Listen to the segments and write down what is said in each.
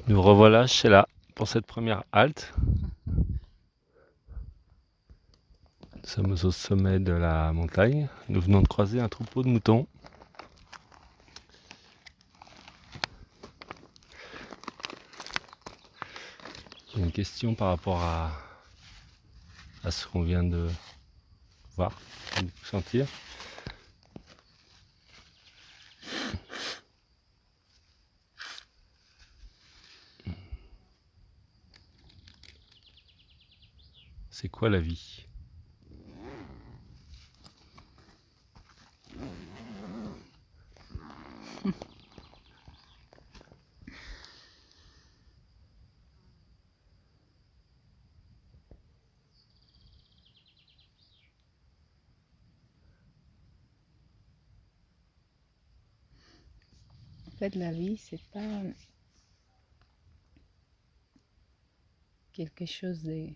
Nous revoilà chez là pour cette première halte. Nous sommes au sommet de la montagne. Nous venons de croiser un troupeau de moutons. J'ai une question par rapport à ce qu'on vient de voir, de sentir. C'est quoi la vie? En fait, la vie, c'est pas quelque chose de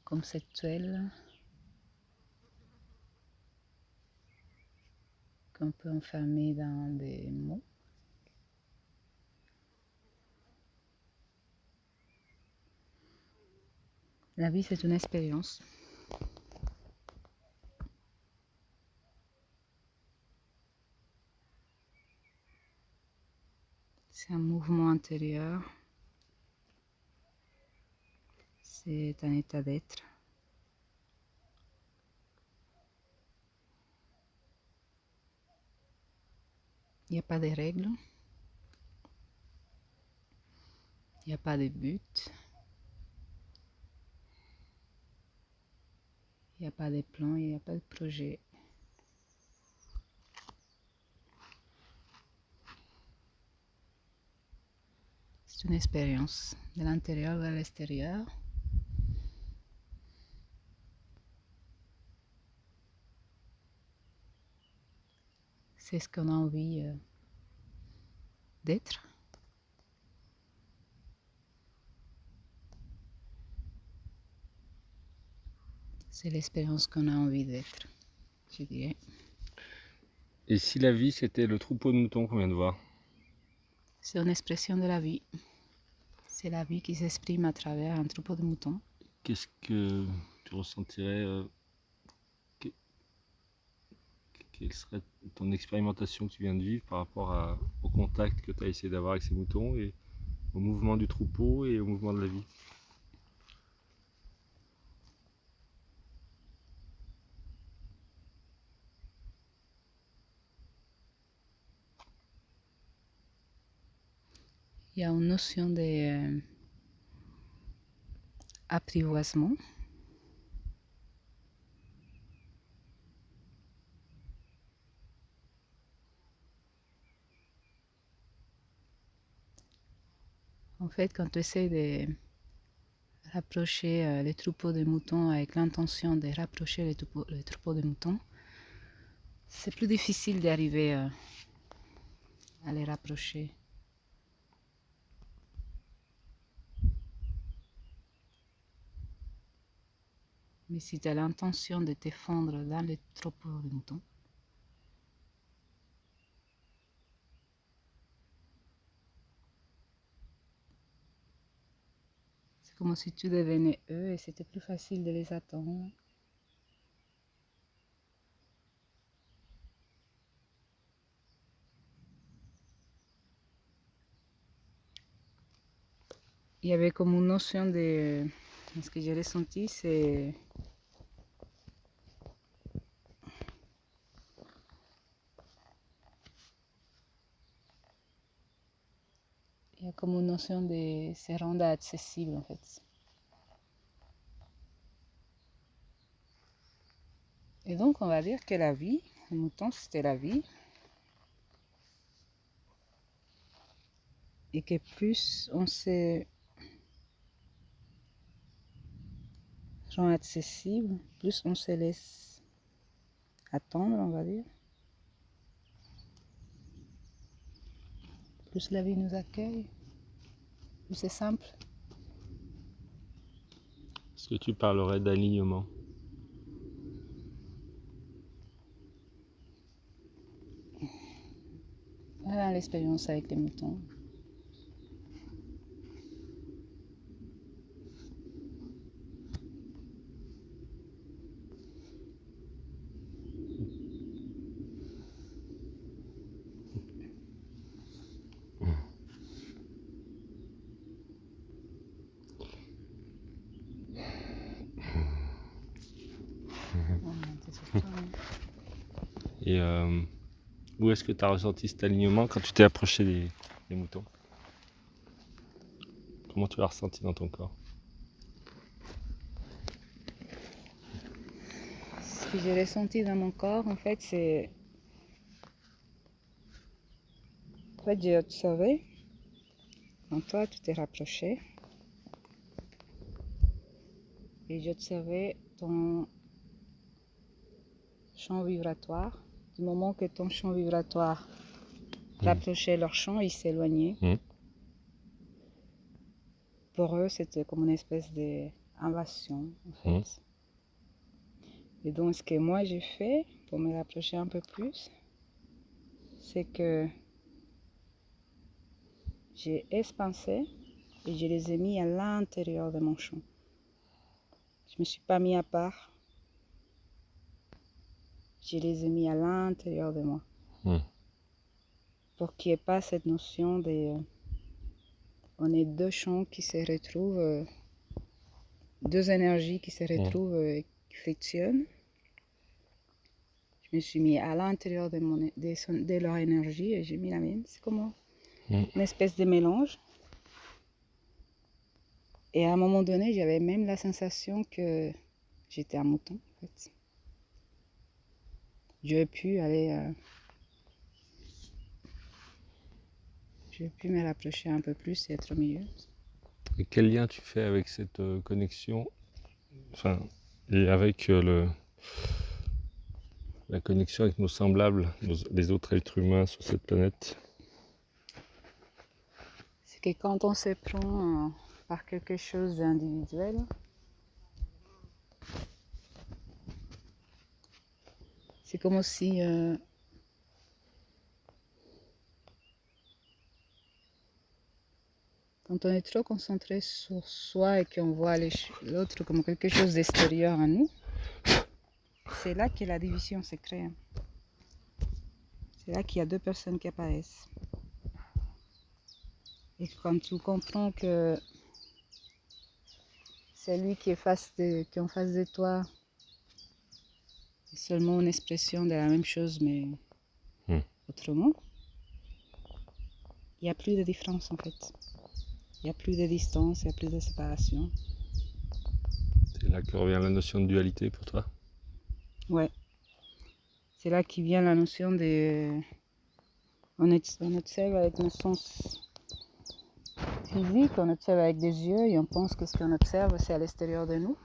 conceptuel qu'on peut enfermer dans des mots. La vie, c'est une expérience. C'est un mouvement intérieur. C'est un état d'être. Il n'y a pas de règles. Il n'y a pas de but. Il n'y a pas de plan, il n'y a pas de projet. C'est une expérience de l'intérieur vers l'extérieur. C'est ce qu'on a envie d'être. C'est l'expérience qu'on a envie d'être, je dirais. Et si la vie c'était le troupeau de moutons qu'on vient de voir? C'est une expression de la vie. C'est la vie qui s'exprime à travers un troupeau de moutons. Qu'est-ce que tu ressentirais? Quelle serait ton expérimentation que tu viens de vivre par rapport au contact que tu as essayé d'avoir avec ces moutons et au mouvement du troupeau et au mouvement de la vie? Il y a une notion d'apprivoisement. En fait, quand tu essaies de rapprocher les troupeaux de moutons avec l'intention de rapprocher les troupeaux de moutons, c'est plus difficile d'arriver à les rapprocher. Mais si tu as l'intention de te fondre dans les troupeaux de moutons, c'est comme si tu devenais eux et c'était plus facile de les attendre. Il y avait comme une notion de... Ce que j'ai ressenti, c'est... Il y a comme une notion de se rendre accessible, en fait. Et donc, on va dire que la vie, le mouton, c'était la vie. Et que plus on se rend accessible, plus on se laisse attendre, on va dire. Plus la vie nous accueille, plus c'est simple. Est-ce que tu parlerais d'alignement? Voilà l'expérience avec les moutons. Et où est-ce que tu as ressenti cet alignement quand tu t'es approché des moutons? Comment tu l'as ressenti dans ton corps? Ce que j'ai ressenti dans mon corps, en fait, c'est... En fait, j'ai observé quand toi, tu t'es rapproché. Et j'ai observé ton champ vibratoire. Du moment que ton champ vibratoire rapprochait leur champ, ils s'éloignaient. Pour eux, c'était comme une espèce d'invasion, en fait. Et donc, ce que moi j'ai fait pour me rapprocher un peu plus, c'est que j'ai expansé et je les ai mis à l'intérieur de mon champ. Je ne me suis pas mis à part. Je les ai mis à l'intérieur de moi. Pour qu'il n'y ait pas cette notion de... on est deux champs qui se retrouvent, deux énergies qui se retrouvent, qui frictionnent. Je me suis mis à l'intérieur de leur énergie et j'ai mis la mienne. C'est comme une espèce de mélange. Et à un moment donné, j'avais même la sensation que j'étais un mouton, en fait. J'aurais pu aller... j'aurais pu me rapprocher un peu plus et être au milieu. Et quel lien tu fais avec cette connexion, enfin, et avec la connexion avec nos semblables, les autres êtres humains sur cette planète? C'est que quand on se prend par quelque chose d'individuel, c'est comme si quand on est trop concentré sur soi et qu'on voit l'autre comme quelque chose d'extérieur à nous, c'est là que la division se crée. C'est là qu'il y a deux personnes qui apparaissent. Et quand tu comprends que celui qui est en face de toi est seulement une expression de la même chose, mais autrement, il n'y a plus de différence en fait. Il n'y a plus de distance, il n'y a plus de séparation. C'est là que revient la notion de dualité pour toi? Ouais. C'est là qu'il vient la notion de... On observe avec nos sens physiques, on observe avec des yeux et on pense que ce qu'on observe, c'est à l'extérieur de nous.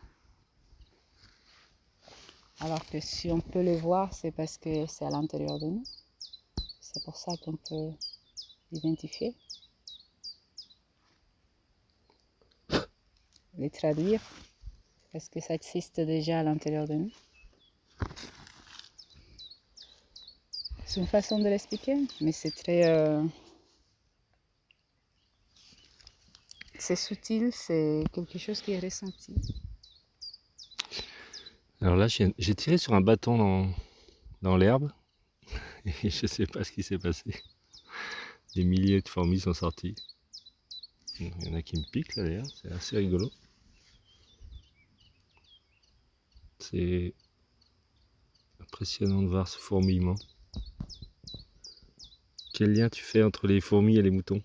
Alors que si on peut le voir, c'est parce que c'est à l'intérieur de nous. C'est pour ça qu'on peut l'identifier, les traduire, parce que ça existe déjà à l'intérieur de nous. C'est une façon de l'expliquer, mais c'est très... c'est subtil, c'est quelque chose qui est ressenti. Alors là, j'ai tiré sur un bâton dans l'herbe et je sais pas ce qui s'est passé. Des milliers de fourmis sont sorties. Il y en a qui me piquent là d'ailleurs, c'est assez rigolo. C'est impressionnant de voir ce fourmillement. Quel lien tu fais entre les fourmis et les moutons?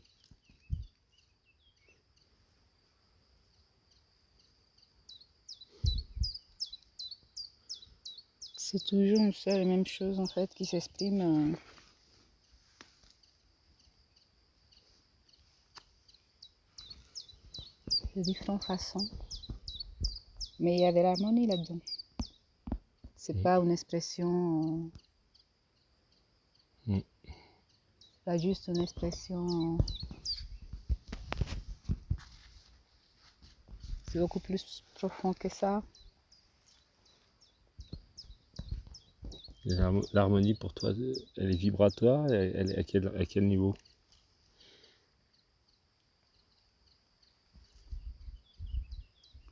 C'est toujours une seule et même chose en fait qui s'exprime de différentes façons. Mais il y a de l'harmonie là-dedans. C'est pas une expression... pas juste une expression... C'est beaucoup plus profond que ça. L'harmonie pour toi, elle est vibratoire, elle est à quel niveau?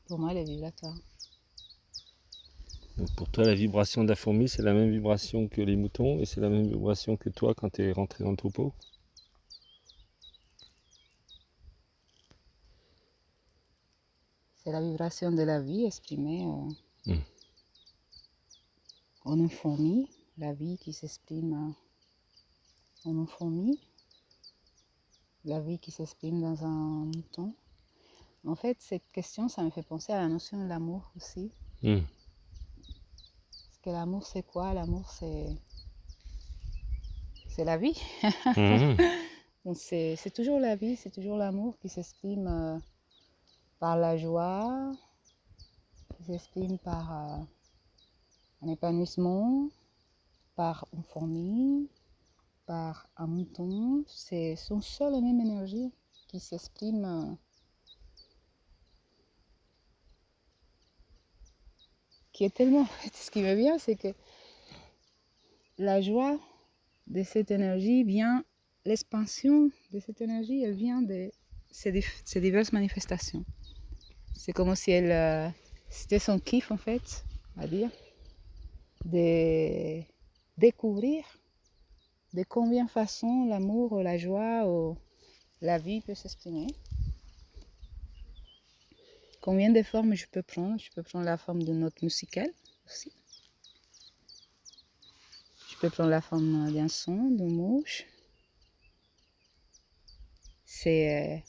Pour moi, elle est vibratoire. Donc pour toi, la vibration de la fourmi, c'est la même vibration que les moutons et c'est la même vibration que toi quand tu es rentré dans le troupeau? C'est la vibration de la vie exprimée en une fourmi la vie qui s'exprime en une fourmi, la vie qui s'exprime dans un mouton. En fait, cette question, ça me fait penser à la notion de l'amour aussi. Parce que l'amour, c'est quoi? L'amour, c'est la vie. Donc c'est toujours la vie, c'est toujours l'amour qui s'exprime par la joie, qui s'exprime par un épanouissement, par une fourmi, par un mouton. Ce sont seuls la même énergie qui s'exprime, qui est tellement... En fait, ce qui me vient, c'est que la joie de cette énergie vient, l'expansion de cette énergie, elle vient de ces diverses manifestations. C'est comme si c'était son kiff, en fait, à dire, de découvrir de combien de façons l'amour, la joie ou la vie peut s'exprimer. Combien de formes je peux prendre? Je peux prendre la forme de note musicale aussi. Je peux prendre la forme d'un son, d'une mouche. C'est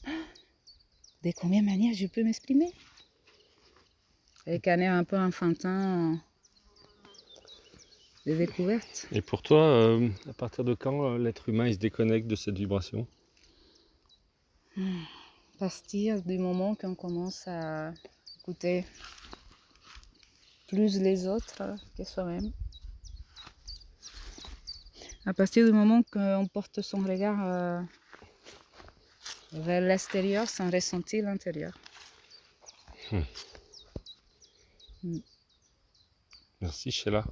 de combien de manières je peux m'exprimer? Avec un air un peu enfantin de découverte. Et pour toi, à partir de quand l'être humain il se déconnecte de cette vibration? À partir du moment qu'on commence à écouter plus les autres que soi-même. À partir du moment qu'on porte son regard vers l'extérieur sans ressentir l'intérieur. Merci Sheila.